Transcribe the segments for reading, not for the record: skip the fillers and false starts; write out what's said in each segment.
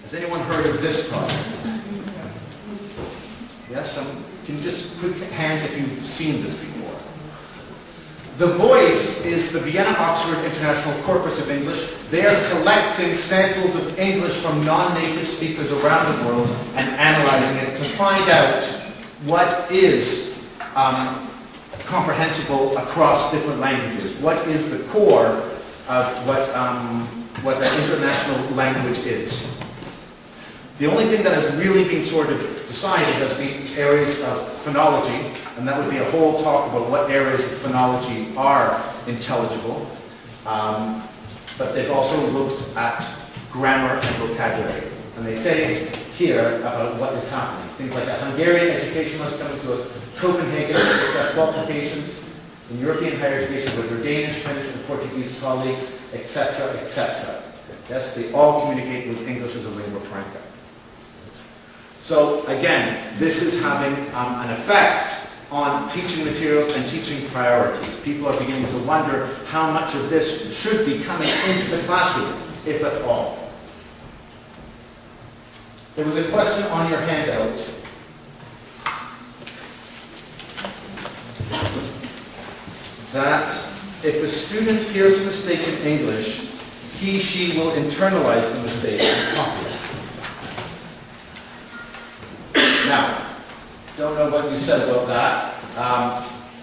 Has anyone heard of this project? Yes? Can you just quick hands if you've seen this before? The VOICE is the Vienna-Oxford International Corpus of English. They are collecting samples of English from non-native speakers around the world and analyzing it to find out what is comprehensible across different languages. What is the core of what an international language is. The only thing that has really been sort of decided has been areas of phonology, and that would be a whole talk about what areas of phonology are intelligible. But they've also looked at grammar and vocabulary. And they say here about what is happening. Things like a Hungarian educationalist coming to Copenhagen to discuss qualifications in European higher education with their Danish, French, and Portuguese colleagues, etc., etc. Yes, they all communicate with English as a lingua franca. So again, this is having an effect on teaching materials and teaching priorities. People are beginning to wonder how much of this should be coming into the classroom, if at all. There was a question on your handout that if a student hears a mistake in English, he, she will internalize the mistake and copy it. Now, don't know what you said about that.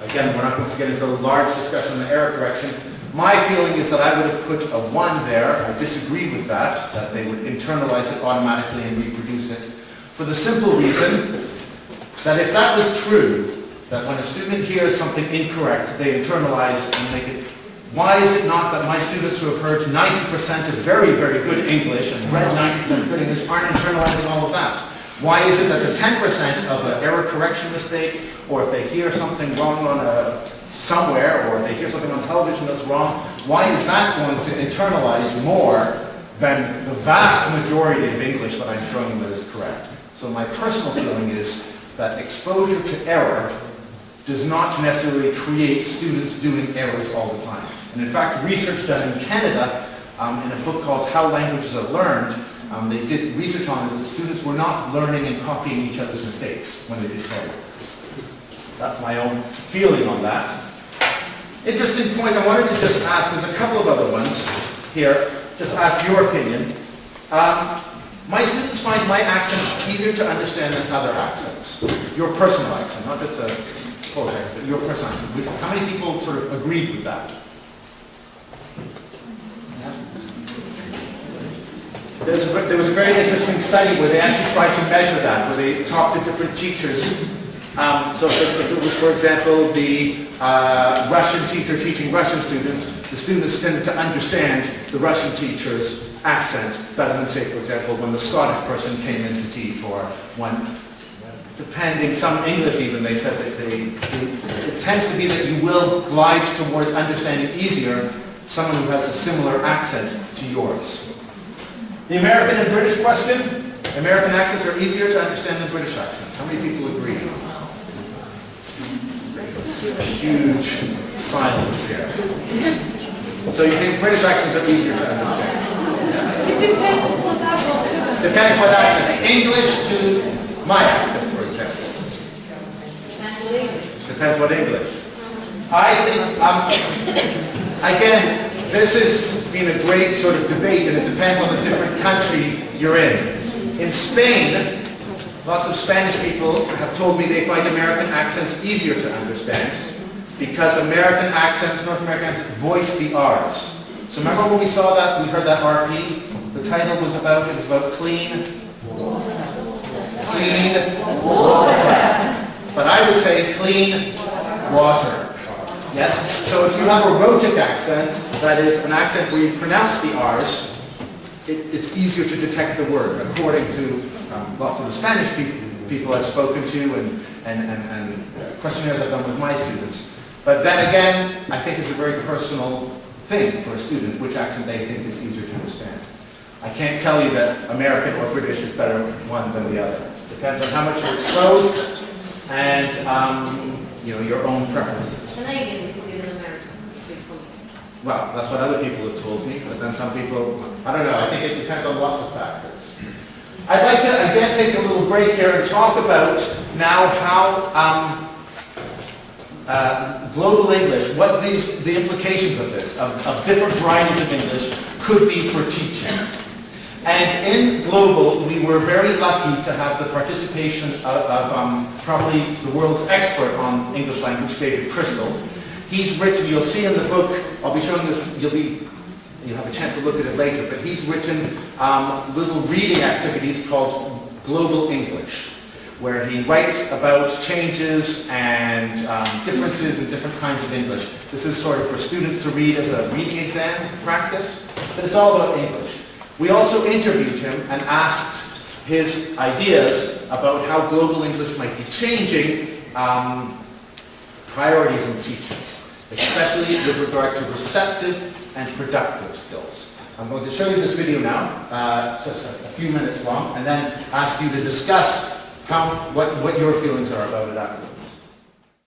Again, we're not going to get into a large discussion on error correction. My feeling is that I would have put a 1 there. I disagree with that they would internalize it automatically and reproduce it. For the simple reason that if that was true, that when a student hears something incorrect, they internalize and make it. Why is it not that my students who have heard 90% of very, very good English and read 90% of good English aren't internalizing all of that? Why is it that the 10% of an error correction mistake, or if they hear something wrong on somewhere, or if they hear something on television that's wrong, why is that going to internalize more than the vast majority of English that I'm showing them that is correct? So my personal feeling is that exposure to error does not necessarily create students doing errors all the time. And in fact, research done in Canada, in a book called How Languages Are Learned, they did research on it that the students were not learning and copying each other's mistakes when they did code. That's my own feeling on that. Interesting point I wanted to just ask, there's a couple of other ones here, just ask your opinion. My students find my accent easier to understand than other accents. Your personal accent, not just a Polish accent, but your personal accent. How many people sort of agreed with that? There was a very interesting study where they actually tried to measure that, where they talked to different teachers. So if it was, for example, the Russian teacher teaching Russian students, the students tended to understand the Russian teacher's accent better than, say, for example, when the Scottish person came in to teach, or when, depending, some English even, they said that it tends to be that you will glide towards understanding easier someone who has a similar accent to yours. The American and British question, American accents are easier to understand than British accents. How many people agree? Huge silence here. So you think British accents are easier to understand? It depends what accent. Depends what accent. English to my accent, for example. Depends what English. I think, again, this has been a great sort of debate, and it depends on the different country you're in. In Spain, lots of Spanish people have told me they find American accents easier to understand because American accents, North American accents, voice the R's. So remember when we saw that, we heard that RP? The title was about, it was about clean water. Clean water. But I would say clean water. Yes? So if you have a rhotic accent, that is an accent where you pronounce the R's, it's easier to detect the word, according to lots of the Spanish people I've spoken to and questionnaires I've done with my students. But then again, I think it's a very personal thing for a student, which accent they think is easier to understand. I can't tell you that American or British is better one than the other. Depends on how much you're exposed and your own preferences. Canadian is easier than American. Well, that's what other people have told me, but then some people, I don't know, I think it depends on lots of factors. I'd like to again take a little break here and talk about now how global English, what the implications of this, of different varieties of English could be for teaching. And in Global, we were very lucky to have the participation of probably the world's expert on English language, David Crystal. He's written, you'll see in the book, I'll be showing this, you'll have a chance to look at it later, but he's written little reading activities called Global English, where he writes about changes and differences in different kinds of English. This is sort of for students to read as a reading exam practice, but it's all about English. We also interviewed him and asked his ideas about how global English might be changing priorities in teaching, especially with regard to receptive and productive skills. I'm going to show you this video now, just a few minutes long, and then ask you to discuss what your feelings are about it afterwards.